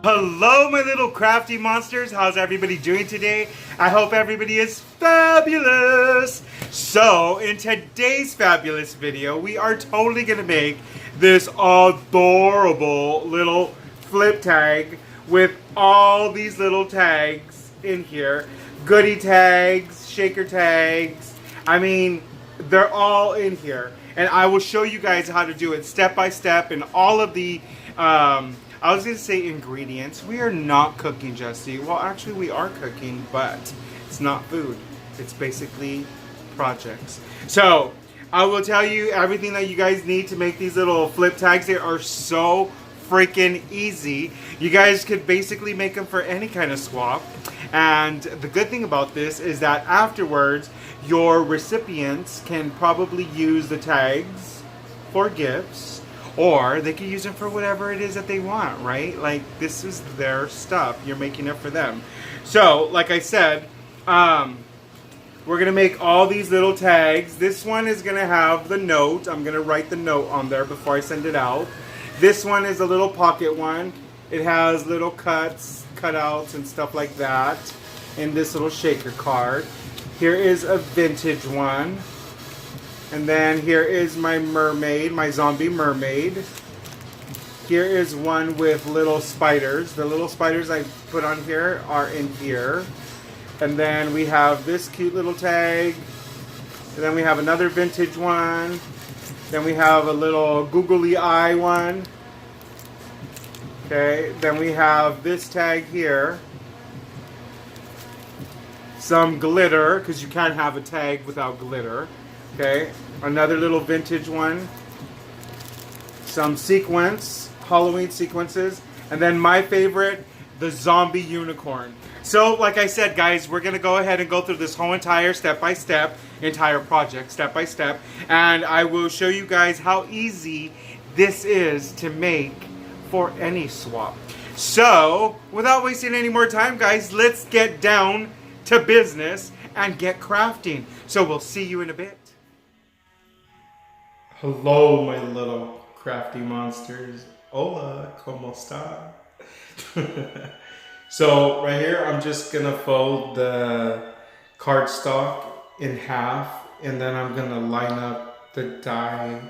Hello my little crafty monsters, how's everybody doing today? I hope everybody is fabulous! So, in today's fabulous video, we are totally gonna make this adorable little flip tag with all these little tags in here. Goodie tags, shaker tags, I mean, they're all in here. And I will show you guys how to do it step by step and all of the, I was going to say ingredients. We are not cooking, Jesse. Well, actually we are cooking, but it's not food. It's basically projects. So, I will tell you everything that you guys need to make these little flip tags. They are so freaking easy. You guys could basically make them for any kind of swap. And the good thing about this is that afterwards, your recipients can probably use the tags for gifts. Or they can use them for whatever it is that they want, right? Like, this is their stuff. You're making it for them. So, like I said, we're going to make all these little tags. This one is going to have the note. I'm going to write the note on there before I send it out. This one is a little pocket one. It has little cutouts and stuff like that in this little shaker card. Here is a vintage one. And then here is my mermaid, my zombie mermaid. Here is one with little spiders. The little spiders I put on here are in here. And then we have this cute little tag. And then we have another vintage one. Then we have a little googly eye one. Okay, then we have this tag here. Some glitter, because you can't have a tag without glitter. Okay, another little vintage one. Some sequence, Halloween sequences. And then my favorite, the zombie unicorn. So, like I said, guys, we're going to go ahead and go through this whole entire step-by-step, entire project, step-by-step. And I will show you guys how easy this is to make for any swap. So, without wasting any more time, guys, let's get down to business and get crafting. So, we'll see you in a bit. Hello, my little crafty monsters. Hola, ¿cómo está? So, right here, I'm just gonna fold the cardstock in half, and then I'm gonna line up the die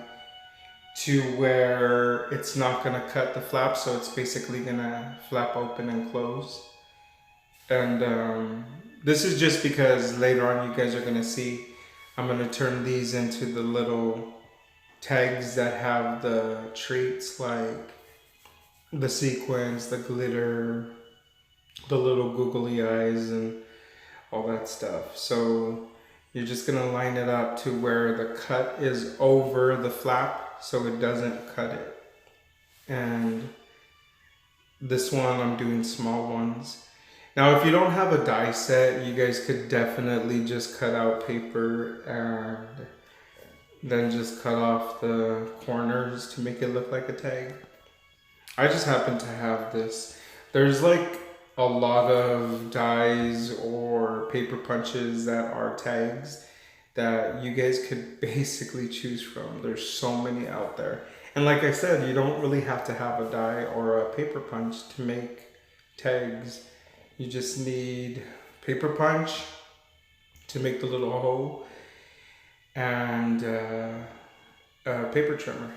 to where it's not gonna cut the flap, so it's basically gonna flap open and close. And this is just because later on you guys are gonna see I'm gonna turn these into the little tags that have the treats like the sequins, the glitter, the little googly eyes, and all that stuff. So you're just gonna line it up to where the cut is over the flap so it doesn't cut it. And this one I'm doing small ones. Now if you don't have a die set, you guys could definitely just cut out paper and then just cut off the corners to make it look like a tag. I just happen to have this. There's like a lot of dies or paper punches that are tags that you guys could basically choose from. There's so many out there. And like I said, you don't really have to have a die or a paper punch to make tags. You just need paper punch to make the little hole and a paper trimmer.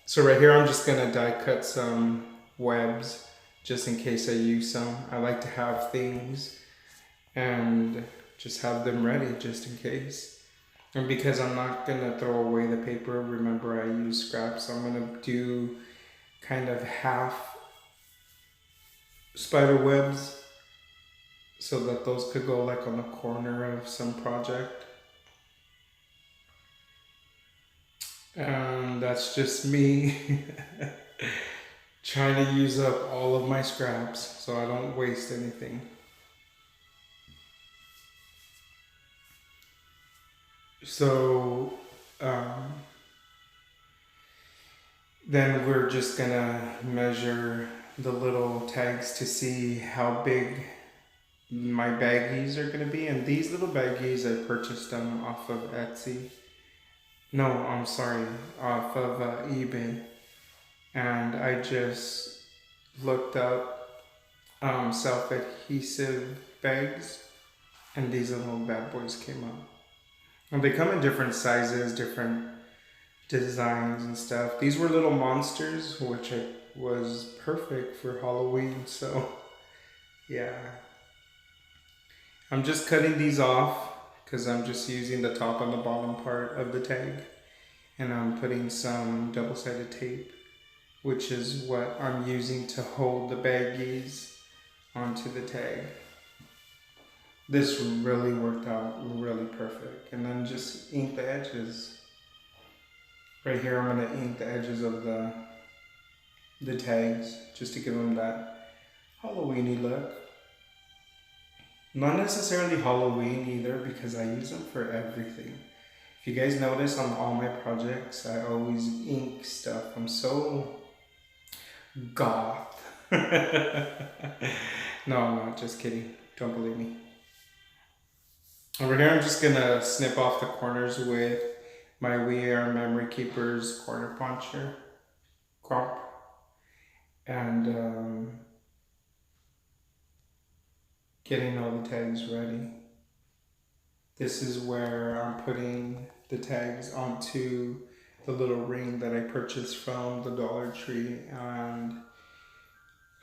So right here I'm just gonna die cut some webs just in case I use some. I like to have things and just have them ready just in case. And because I'm not gonna throw away the paper, remember I use scraps, so I'm gonna do kind of half spider webs so that those could go like on the corner of some project. And that's just me trying to use up all of my scraps so I don't waste anything. So then we're just gonna measure the little tags to see how big my baggies are going to be. And these little baggies, I purchased them off of Etsy. No, I'm sorry, off of eBay. And I just looked up self-adhesive bags, and these little bad boys came up. And they come in different sizes, different designs and stuff. These were little monsters, which was perfect for Halloween, so yeah. I'm just cutting these off because I'm just using the top and the bottom part of the tag, and I'm putting some double-sided tape, which is what I'm using to hold the baggies onto the tag. This really worked out really perfect. And then just ink the edges. Right here I'm gonna ink the edges of the tags just to give them that Halloween-y look. Not necessarily Halloween either, because I use them for everything. If you guys notice on all my projects, I always ink stuff. I'm so goth. No, I'm not, just kidding. Don't believe me. Over here, I'm just gonna snip off the corners with my We Are Memory Keepers corner puncher, crop, and getting all the tags ready. This is where I'm putting the tags onto the little ring that I purchased from the Dollar Tree, and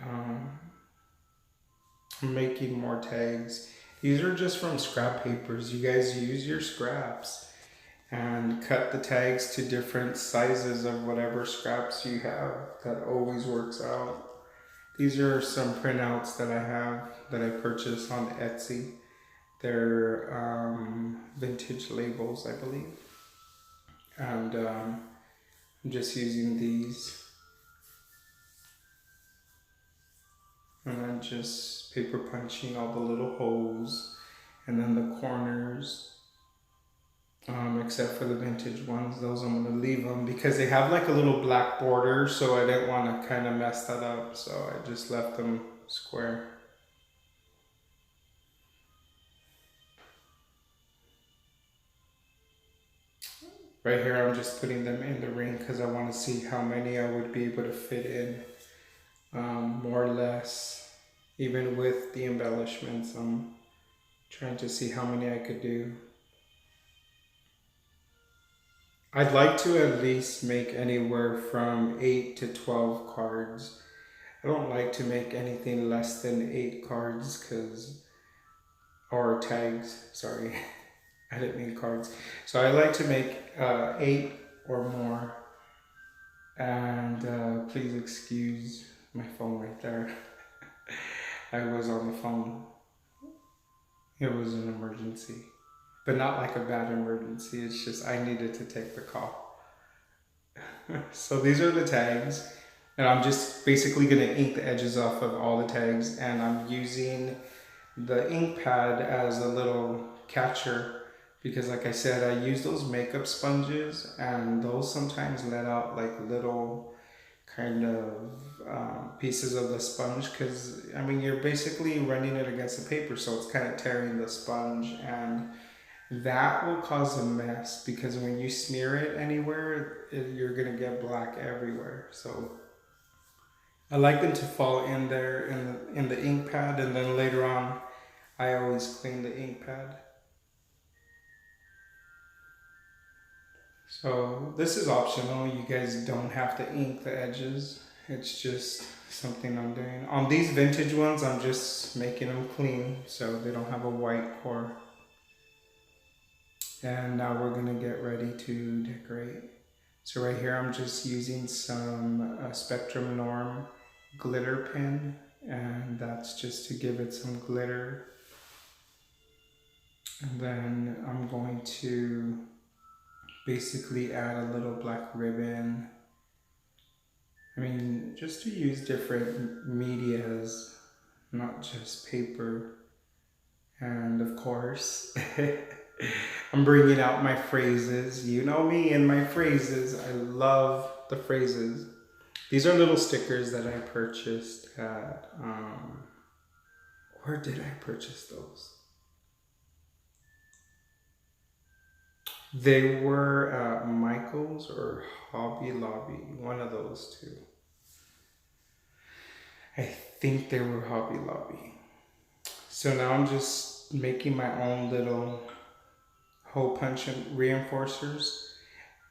I'm making more tags. These are just from scrap papers. You guys use your scraps and cut the tags to different sizes of whatever scraps you have. That always works out. These are some printouts that I have that I purchased on Etsy. They're vintage labels, I believe. And I'm just using these. And then just paper punching all the little holes and then the corners. Except for the vintage ones, those I'm gonna leave them because they have like a little black border, so I didn't want to kind of mess that up, so I just left them square. Right here I'm just putting them in the ring because I want to see how many I would be able to fit in, more or less, even with the embellishments. I'm trying to see how many I could do. I'd like to at least make anywhere from 8 to 12 cards. I don't like to make anything less than 8 cards or tags, sorry. I didn't mean cards. So I like to make 8 or more. And please excuse my phone right there. I was on the phone. It was an emergency. But not like a bad emergency, it's just I needed to take the call. So these are the tags, and I'm just basically gonna ink the edges off of all the tags, and I'm using the ink pad as a little catcher because, like I said, I use those makeup sponges, and those sometimes let out like little kind of pieces of the sponge, because I mean you're basically running it against the paper, so it's kind of tearing the sponge, and that will cause a mess because when you smear it anywhere, you're gonna get black everywhere. So I like them to fall in there in the ink pad, and then later on I always clean the ink pad. So this is optional. You guys don't have to ink the edges. It's just something I'm doing. On these vintage ones, I'm just making them clean so they don't have a white core. And now we're gonna get ready to decorate. So right here I'm just using some Spectrum Norm glitter pen, and that's just to give it some glitter. And then I'm going to basically add a little black ribbon. I mean, just to use different medias, not just paper. And of course, I'm bringing out my phrases. You know me and my phrases. I love the phrases. These are little stickers that I purchased at, where did I purchase those? They were at Michael's or Hobby Lobby, one of those two. I think they were Hobby Lobby. So now I'm just making my own little hole punch reinforcers.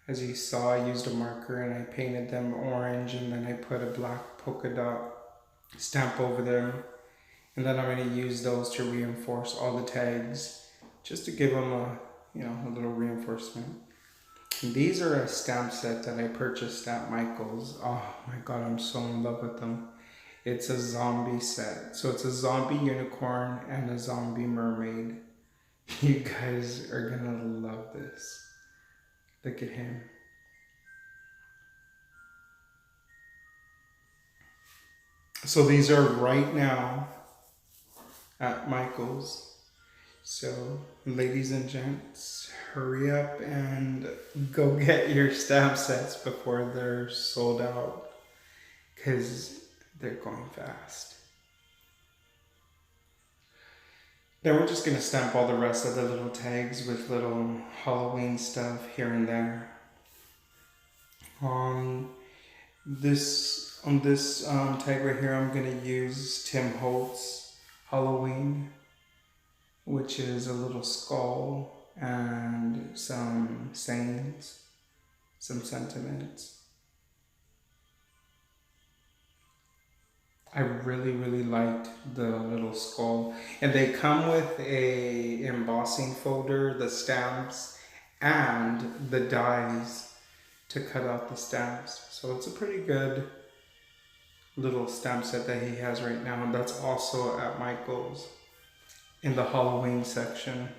As you saw, I used a marker and I painted them orange, and then I put a black polka dot stamp over them. And then I'm going to use those to reinforce all the tags, just to give them a, you know, a little reinforcement. And these are a stamp set that I purchased at Michael's. Oh my god, I'm so in love with them. It's a zombie set. So it's a zombie unicorn and a zombie mermaid. You guys are gonna love this. Look at him. So these are right now at Michael's. So ladies and gents, hurry up and go get your stamp sets before they're sold out, because they're going fast. Then we're just gonna stamp all the rest of the little tags with little Halloween stuff here and there. On this tag right here, I'm gonna use Tim Holtz Halloween, which is a little skull and some sayings, some sentiments. I really liked the little skull, and they come with a embossing folder, the stamps, and the dies to cut out the stamps. So it's a pretty good little stamp set that he has right now, and that's also at Michael's in the Halloween section.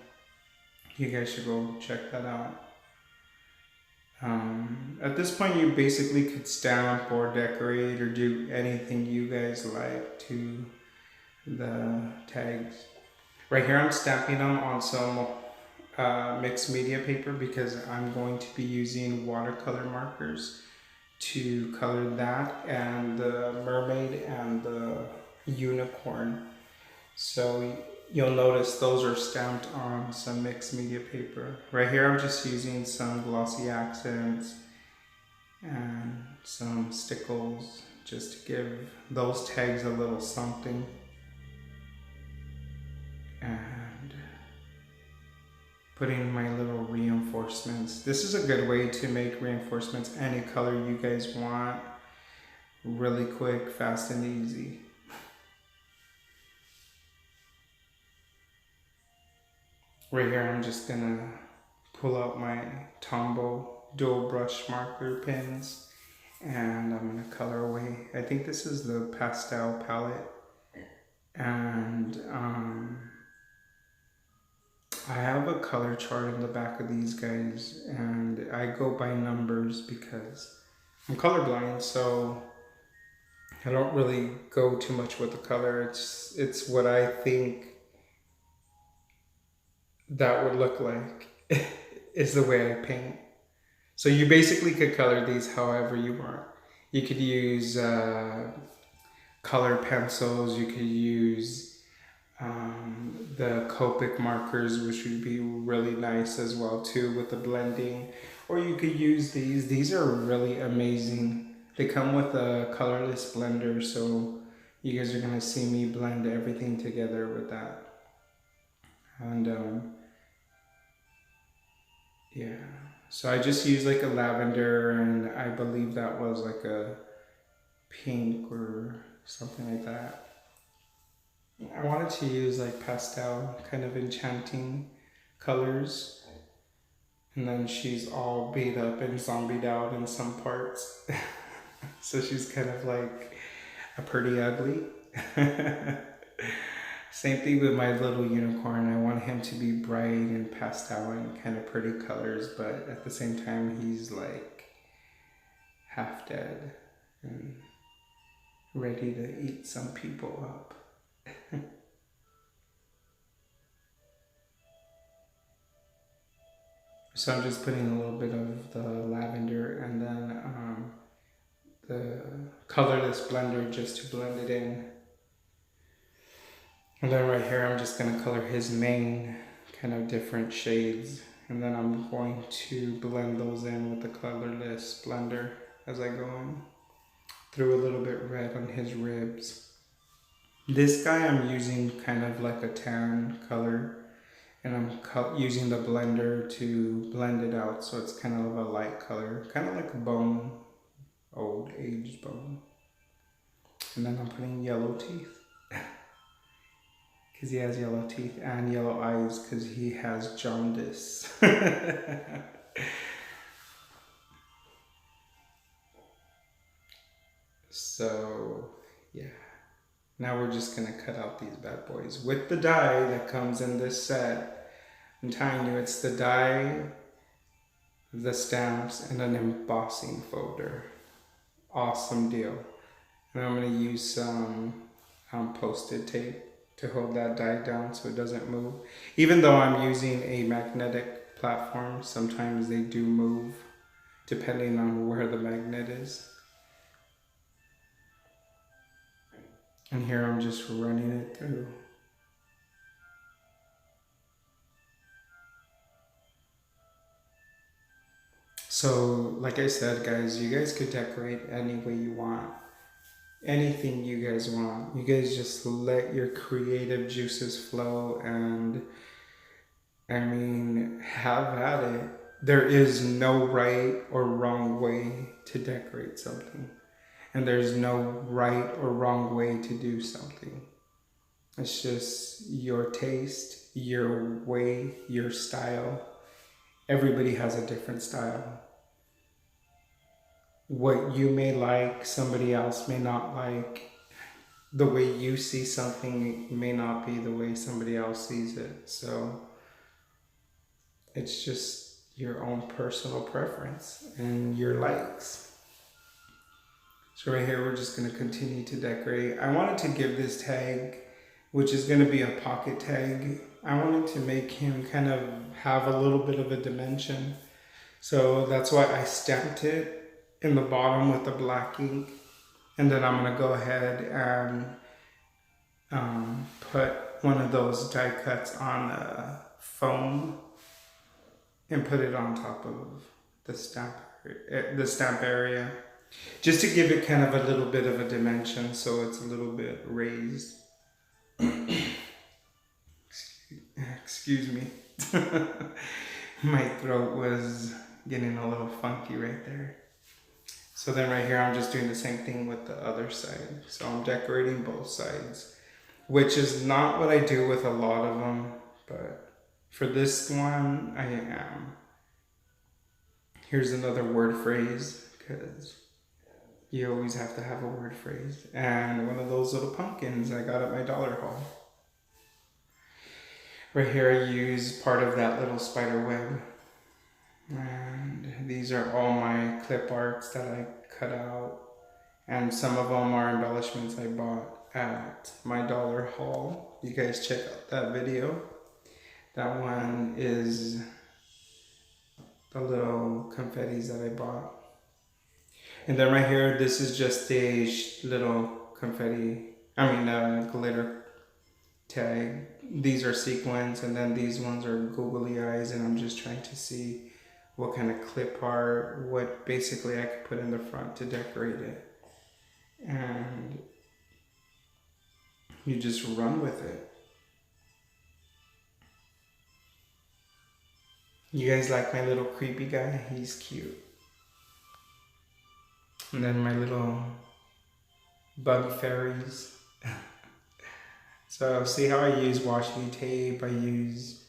You guys should go check that out. At this point, you basically could stamp or decorate or do anything you guys like to the tags. Right here, I'm stamping them on some mixed media paper, because I'm going to be using watercolor markers to color that and the mermaid and the unicorn. So you'll notice those are stamped on some mixed media paper. Right here, I'm just using some glossy accents and some stickles just to give those tags a little something. And putting my little reinforcements. This is a good way to make reinforcements any color you guys want. Really quick, fast and easy. Right here, I'm just gonna pull out my Tombow dual brush marker pens, and I'm gonna color away. I think this is the pastel palette, and I have a color chart in the back of these guys, and I go by numbers because I'm colorblind, so I don't really go too much with the color. It's what I think that would look like is the way I paint. So you basically could color these however you want. You could use color pencils, you could use the Copic markers, which would be really nice as well too with the blending. Or you could use these. These are really amazing. They come with a colorless blender, so you guys are gonna see me blend everything together with that. And yeah, so I just used like a lavender, and I believe that was like a pink or something like that. I wanted to use like pastel, kind of enchanting colors. And then she's all beat up and zombied out in some parts. So she's kind of like a pretty ugly. Same thing with my little unicorn. I want him to be bright and pastel and kind of pretty colors, but at the same time he's like half dead and ready to eat some people up. So I'm just putting a little bit of the lavender and then the colorless blender just to blend it in. And then right here, I'm just gonna color his mane kind of different shades. And then I'm going to blend those in with the colorless blender as I go in. Threw a little bit red on his ribs. This guy I'm using kind of like a tan color, and I'm using the blender to blend it out so it's kind of a light color, kind of like a bone, old aged bone. And then I'm putting yellow teeth because he has yellow teeth, and yellow eyes because he has jaundice. So yeah, now we're just gonna cut out these bad boys with the dye that comes in this set. I'm telling you, it's the dye, the stamps, and an embossing folder. Awesome deal. And I'm gonna use some post-it tape to hold that dye down so it doesn't move. Even though I'm using a magnetic platform, sometimes they do move depending on where the magnet is. And here I'm just running it through. So, like I said, guys, you guys could decorate any way you want. Anything you guys want. You guys just let your creative juices flow and, I mean, have at it. There is no right or wrong way to decorate something. And there's no right or wrong way to do something. It's just your taste, your way, your style. Everybody has a different style. What you may like, somebody else may not like. The way you see something may not be the way somebody else sees it. So it's just your own personal preference and your likes. So right here, we're just gonna continue to decorate. I wanted to give this tag, which is gonna be a pocket tag, I wanted to make him kind of have a little bit of a dimension. So that's why I stamped it in the bottom with the black ink. And then I'm gonna go ahead and put one of those die cuts on foam and put it on top of the stamp area. Just to give it kind of a little bit of a dimension so it's a little bit raised. Excuse me. My throat was getting a little funky right there. So then right here I'm just doing the same thing with the other side. So I'm decorating both sides, which is not what I do with a lot of them, but for this one I am. Here's another word phrase, because you always have to have a word phrase. And one of those little pumpkins I got at my dollar haul. Right here I use part of that little spider web. And these are all my clip arts that I cut out. And some of them are embellishments I bought at my dollar haul. You guys check out that video. That one is the little confettis that I bought. And then right here, this is just a little glitter tag. These are sequins, and then these ones are googly eyes, and I'm just trying to see what kind of clip art, what basically I could put in the front to decorate it. And you just run with it. You guys like my little creepy guy? He's cute. And then my little bug fairies. So see how I use washi tape, I use,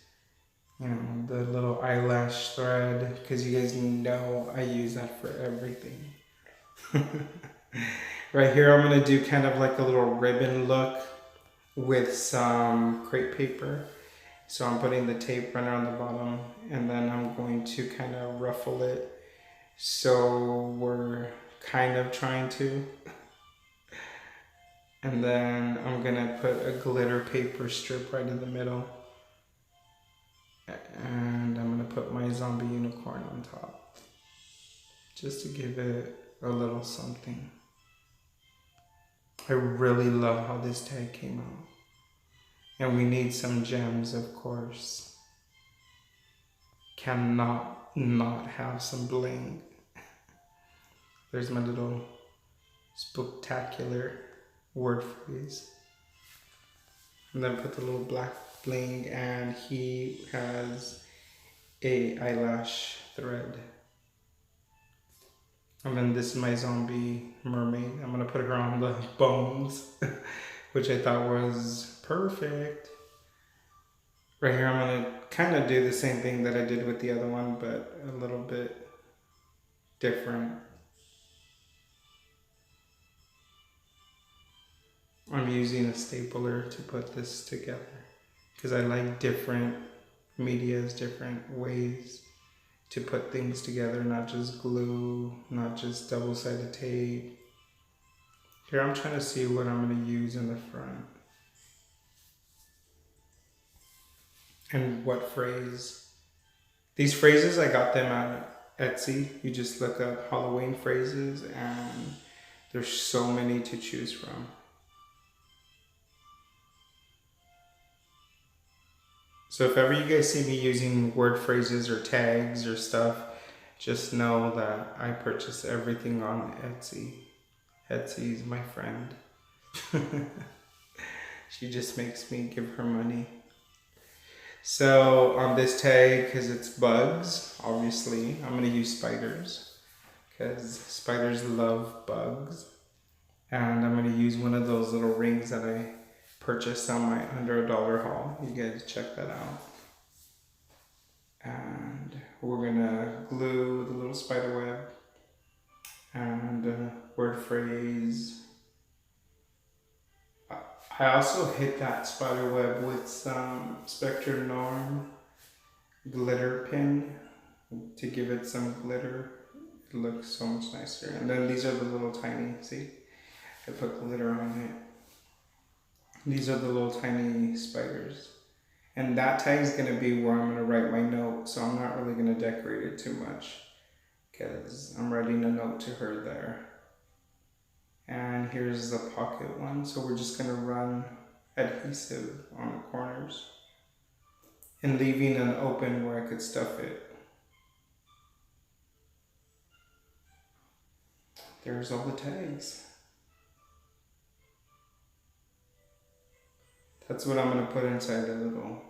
the little eyelash thread, because you guys know I use that for everything. Right here I'm going to do kind of like a little ribbon look with some crepe paper. So I'm putting the tape runner on the bottom, and then I'm going to kind of ruffle it. So we're kind of trying to. And then I'm gonna put a glitter paper strip right in the middle. And I'm gonna put my zombie unicorn on top. Just to give it a little something. I really love how this tag came out. And we need some gems, of course. Cannot not have some bling. There's my little spectacular word phrase. And then put the little black bling, and he has a eyelash thread. And then this is my zombie mermaid. I'm gonna put her on the bones, which I thought was perfect. Right here, I'm gonna kind of do the same thing that I did with the other one, but a little bit different. I'm using a stapler to put this together because I like different medias, different ways to put things together, not just glue, not just double-sided tape. Here I'm trying to see what I'm going to use in the front. And what phrase. These phrases, I got them at Etsy. You just look up Halloween phrases and there's so many to choose from. So if ever you guys see me using word phrases or tags or stuff, just know that I purchase everything on Etsy. Etsy is my friend. She just makes me give her money. So on this tag, because it's bugs, obviously, I'm going to use spiders. Because spiders love bugs. And I'm going to use one of those little rings that I purchased on my under $1 haul. You guys check that out. And we're gonna glue the little spider web and word phrase. I also hit that spider web with some Spectre Norm glitter pin to give it some glitter. It looks so much nicer. And then these are the little tiny, see? I put glitter on it. These are the little tiny spiders. And that tag is going to be where I'm going to write my note. So I'm not really going to decorate it too much because I'm writing a note to her there. And here's the pocket one. So we're just going to run adhesive on the corners and leaving an open where I could stuff it. There's all the tags. That's what I'm going to put inside the little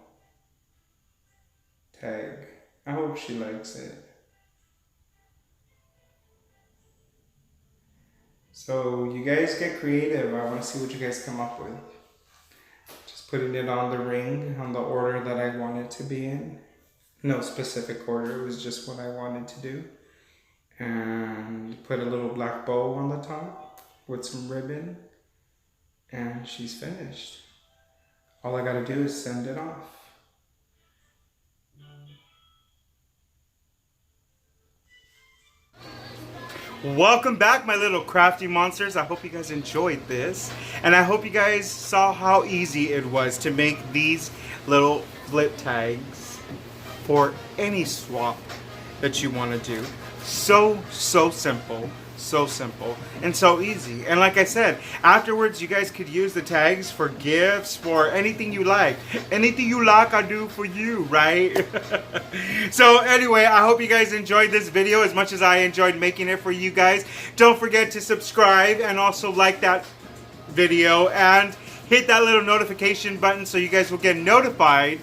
tag. I hope she likes it. So you guys get creative. I want to see what you guys come up with. Just putting it on the ring on the order that I want it to be in. No specific order. It was just what I wanted to do. And put a little black bow on the top with some ribbon. And she's finished. All I gotta do is send it off. Welcome back, my little crafty monsters. I hope you guys enjoyed this. And I hope you guys saw how easy it was to make these little flip tags for any swap that you want to do. So simple. So simple and so easy. And like I said, afterwards you guys could use the tags for gifts, for anything you like. Anything you like, I do for you, right? So anyway, I hope you guys enjoyed this video as much as I enjoyed making it for you guys. Don't forget to subscribe and also like that video and hit that little notification button so you guys will get notified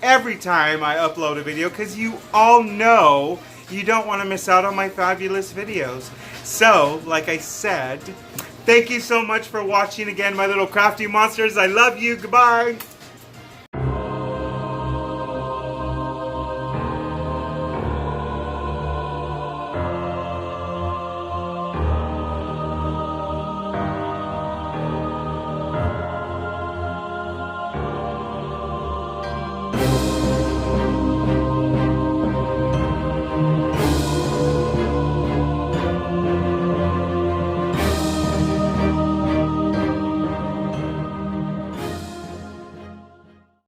every time I upload a video, because you all know you don't want to miss out on my fabulous videos. So, like I said, thank you so much for watching again, my little crafty monsters. I love you. Goodbye.